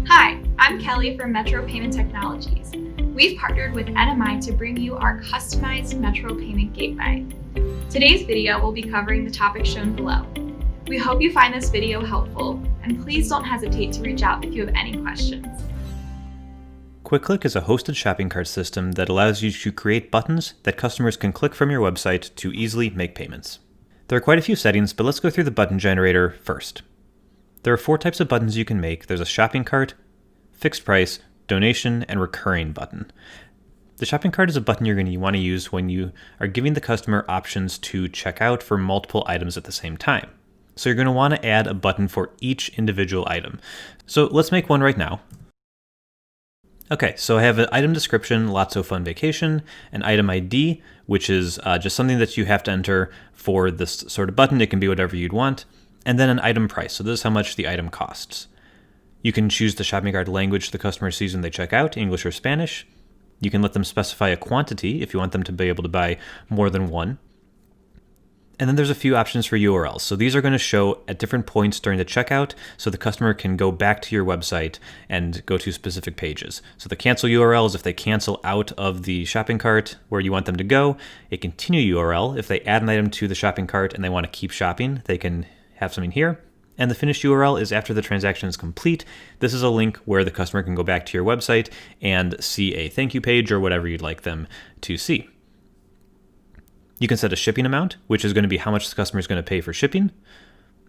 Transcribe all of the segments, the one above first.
Hi, I'm Kelly from Metro Payment Technologies. We've partnered with NMI to bring you our customized Metro Payment Gateway. Today's video will be covering the topics shown below. We hope you find this video helpful, and please don't hesitate to reach out if you have any questions. QuickClick is a hosted shopping cart system that allows you to create buttons that customers can click from your website to easily make payments. There are quite a few settings, but let's go through the button generator first. There are 4 types of buttons you can make. There's a shopping cart, fixed price, donation, and recurring button. The shopping cart is a button you're going to want to use when you are giving the customer options to check out for multiple items at the same time. So you're going to want to add a button for each individual item. So let's make one right now. Okay, so I have an item description, Lotso Fun Vacation, an item ID, which is just something that you have to enter for this sort of button. It can be whatever you'd want. And then an item price. So this is how much the item costs. You can choose the shopping cart language the customer sees when they check out, English or Spanish. You can let them specify a quantity if you want them to be able to buy more than one. And then there's a few options for URLs. So these are going to show at different points during the checkout so the customer can go back to your website and go to specific pages. So the cancel URL is if they cancel out of the shopping cart where you want them to go. A continue URL, if they add an item to the shopping cart and they want to keep shopping, they can have something here. And the finish URL is after the transaction is complete. This is a link where the customer can go back to your website and see a thank you page or whatever you'd like them to see. You can set a shipping amount, which is going to be how much the customer is going to pay for shipping.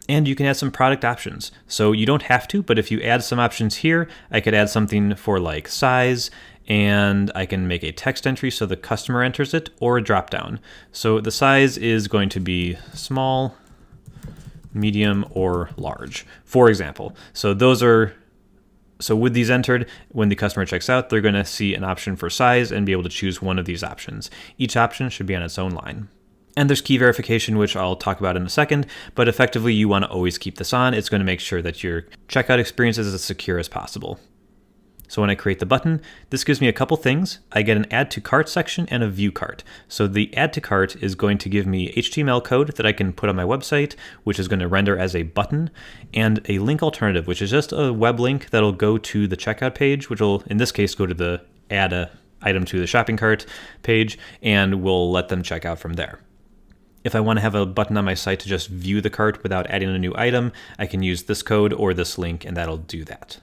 And you can add some product options. So you don't have to, but if you add some options here, I could add something for like size, and I can make a text entry so the customer enters it, or a drop down. So the size is going to be small, medium, or large, for example. So with these entered, when the customer checks out, they're going to see an option for size and be able to choose one of these options. Each option should be on its own line. And there's key verification, which I'll talk about in a second, but effectively you want to always keep this on. It's going to make sure that your checkout experience is as secure as possible. So when I create the button, this gives me a couple things. I get an add to cart section and a view cart. So the add to cart is going to give me HTML code that I can put on my website, which is going to render as a button, and a link alternative, which is just a web link that'll go to the checkout page, which will, in this case, go to the add a item to the shopping cart page, and we'll let them check out from there. If I want to have a button on my site to just view the cart without adding a new item, I can use this code or this link, and that'll do that.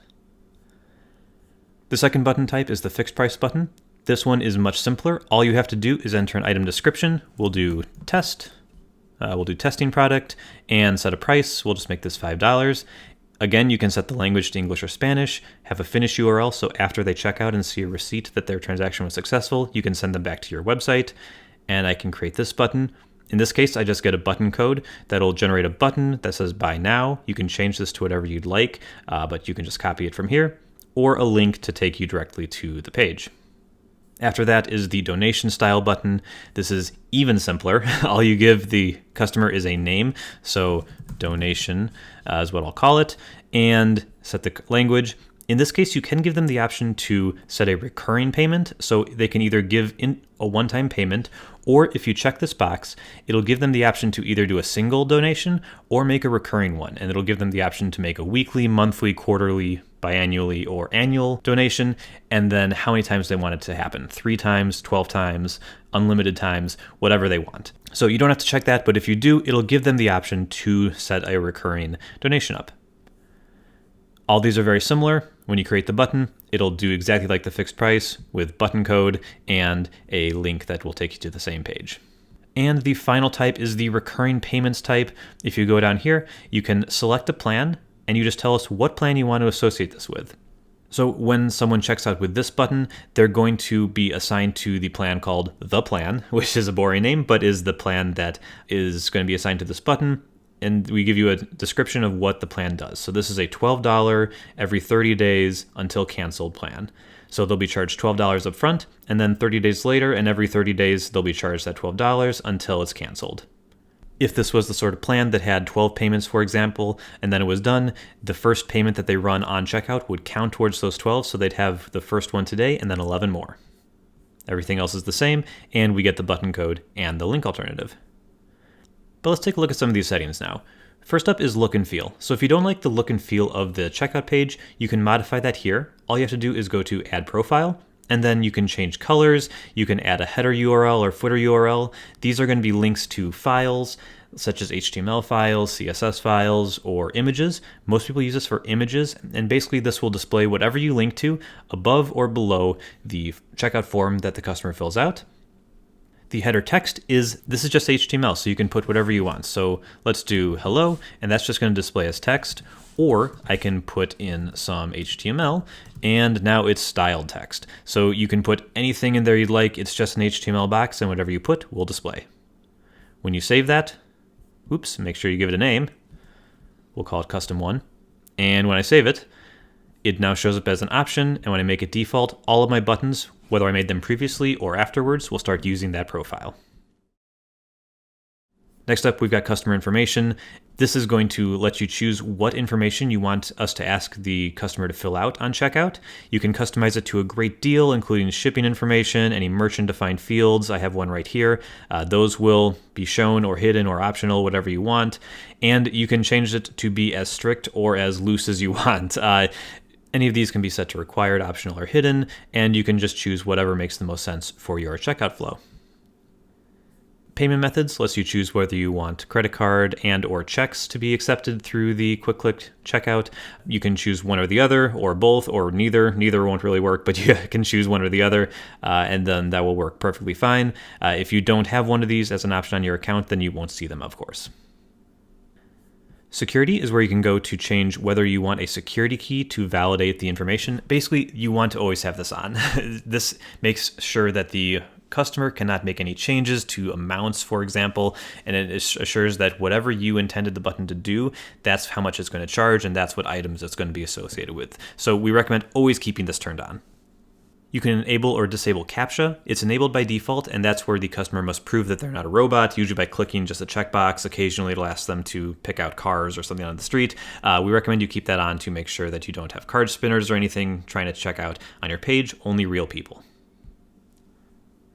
The second button type is the fixed price button. This one is much simpler. All you have to do is enter an item description. We'll do test, we'll do testing product, and set a price. We'll just make this $5. Again, you can set the language to English or Spanish, have a finish URL, so after they check out and see a receipt that their transaction was successful, you can send them back to your website, and I can create this button. In this case, I just get a button code that'll generate a button that says buy now. You can change this to whatever you'd like, but you can just copy it from here, or a link to take you directly to the page. After that is the donation style button. This is even simpler. All you give the customer is a name, so donation is what I'll call it, and set the language. In this case, you can give them the option to set a recurring payment, so they can either give in a one-time payment, or if you check this box, it'll give them the option to either do a single donation or make a recurring one, and it'll give them the option to make a weekly, monthly, quarterly, biannually, or annual donation, and then how many times they want it to happen. 3 times, 12 times, unlimited times, whatever they want. So you don't have to check that, but if you do, it'll give them the option to set a recurring donation up. All these are very similar. When you create the button, it'll do exactly like the fixed price with button code and a link that will take you to the same page. And the final type is the recurring payments type. If you go down here, you can select a plan and you just tell us what plan you want to associate this with. So when someone checks out with this button, they're going to be assigned to the plan called The Plan, which is a boring name, but is the plan that is going to be assigned to this button. And we give you a description of what the plan does. So this is a $12 every 30 days until canceled plan. So they'll be charged $12 up front, and then 30 days later, and every 30 days, they'll be charged that $12 until it's canceled. If this was the sort of plan that had 12 payments, for example, and then it was done, the first payment that they run on checkout would count towards those 12, so they'd have the first one today and then 11 more. Everything else is the same, and we get the button code and the link alternative. But let's take a look at some of these settings now. First up is look and feel. So if you don't like the look and feel of the checkout page, you can modify that here. All you have to do is go to Add Profile, and then you can change colors. You can add a header URL or footer URL. These are going to be links to files, such as HTML files, CSS files, or images. Most people use this for images, and basically this will display whatever you link to above or below the checkout form that the customer fills out. The header text this is just HTML, so you can put whatever you want. So let's do hello, and that's just going to display as text, or I can put in some HTML, and now it's styled text. So you can put anything in there you'd like. It's just an HTML box, and whatever you put will display. When you save that, make sure you give it a name. We'll call it custom 1. And when I save it, it now shows up as an option, and when I make it default, all of my buttons, whether I made them previously or afterwards, will start using that profile. Next up, we've got customer information. This is going to let you choose what information you want us to ask the customer to fill out on checkout. You can customize it to a great deal, including shipping information, any merchant-defined fields. I have one right here. Those will be shown or hidden or optional, whatever you want. And you can change it to be as strict or as loose as you want. Any of these can be set to required, optional, or hidden, and you can just choose whatever makes the most sense for your checkout flow. Payment methods lets you choose whether you want credit card and or checks to be accepted through the Quick Click checkout. You can choose one or the other, or both, or neither. Neither won't really work, but you can choose one or the other, and then that will work perfectly fine. If you don't have one of these as an option on your account, then you won't see them, of course. Security is where you can go to change whether you want a security key to validate the information. Basically, you want to always have this on. This makes sure that the customer cannot make any changes to amounts, for example, and it assures that whatever you intended the button to do, that's how much it's going to charge, and that's what items it's going to be associated with. So we recommend always keeping this turned on. You can enable or disable CAPTCHA. It's enabled by default, and that's where the customer must prove that they're not a robot, usually by clicking just a checkbox. Occasionally, it'll ask them to pick out cars or something on the street. We recommend you keep that on to make sure that you don't have card spinners or anything trying to check out on your page, only real people.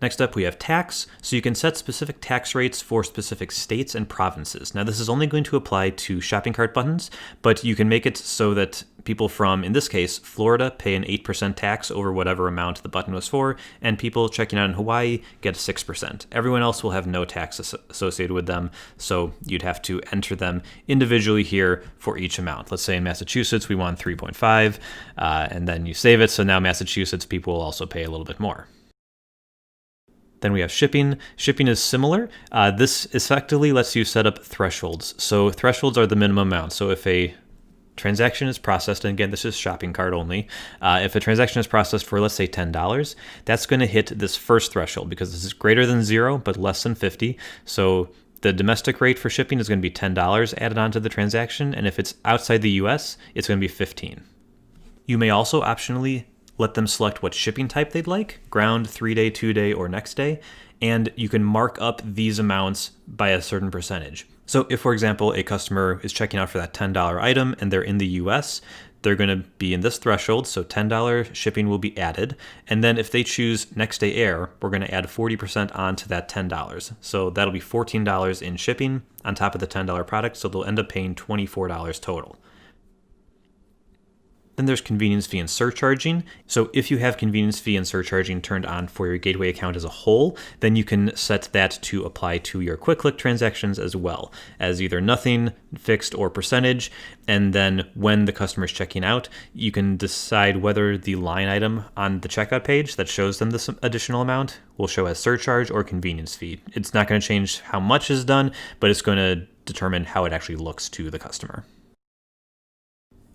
Next up, we have tax. So you can set specific tax rates for specific states and provinces. Now, this is only going to apply to shopping cart buttons, but you can make it so that people from, in this case, Florida pay an 8% tax over whatever amount the button was for, and people checking out in Hawaii get 6%. Everyone else will have no tax associated with them, so you'd have to enter them individually here for each amount. Let's say in Massachusetts, we want 3.5, and then you save it, so now Massachusetts people will also pay a little bit more. Then we have shipping. Shipping is similar. This effectively lets you set up thresholds. So thresholds are the minimum amount. So if a transaction is processed, and again, this is shopping cart only. If a transaction is processed for, let's say, $10, that's going to hit this first threshold because this is greater than 0, but less than 50. So the domestic rate for shipping is going to be $10 added onto the transaction. And if it's outside the US, it's going to be $15. You may also optionally let them select what shipping type they'd like, ground, 3-day, 2-day, or next day, and you can mark up these amounts by a certain percentage. So if, for example, a customer is checking out for that $10 item and they're in the US, they're going to be in this threshold, so $10 shipping will be added. And then if they choose next day air, we're going to add 40% onto that $10. So that'll be $14 in shipping on top of the $10 product, so they'll end up paying $24 total. Then there's convenience fee and surcharging. So if you have convenience fee and surcharging turned on for your gateway account as a whole, then you can set that to apply to your Quick Click transactions as well, as either nothing, fixed, or percentage. And then when the customer is checking out, you can decide whether the line item on the checkout page that shows them this additional amount will show as surcharge or convenience fee. It's not going to change how much is done, but it's going to determine how it actually looks to the customer.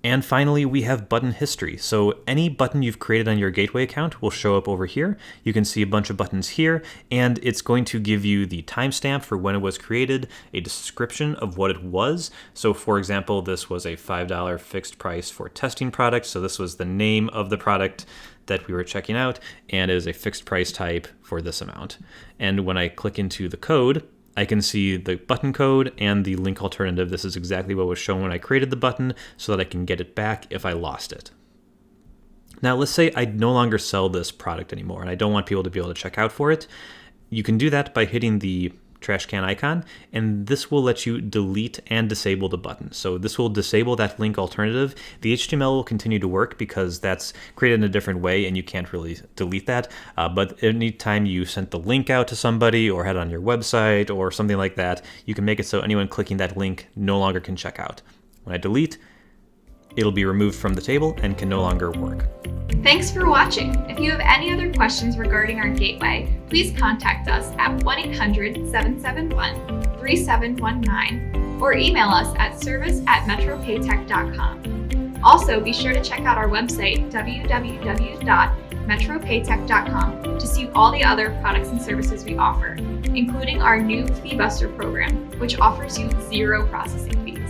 And finally, we have button history. So any button you've created on your gateway account will show up over here. You can see a bunch of buttons here, and it's going to give you the timestamp for when it was created, a description of what it was. So for example, this was a $5 fixed price for testing product. So this was the name of the product that we were checking out, and it is a fixed price type for this amount. And when I click into the code, I can see the button code and the link alternative. This is exactly what was shown when I created the button so that I can get it back if I lost it. Now, let's say I no longer sell this product anymore and I don't want people to be able to check out for it. You can do that by hitting the trash can icon, and this will let you delete and disable the button. So this will disable that link alternative. The HTML will continue to work because that's created in a different way and you can't really delete that. But anytime you sent the link out to somebody or had it on your website or something like that, you can make it so anyone clicking that link no longer can check out. When I delete, it'll be removed from the table and can no longer work. Thanks for watching. If you have any other questions regarding our gateway, please contact us at 1-800-771-3719 or email us at service@metropaytech.com. Also, be sure to check out our website, www.metropaytech.com, to see all the other products and services we offer, including our new Fee Buster program, which offers you 0 processing fees.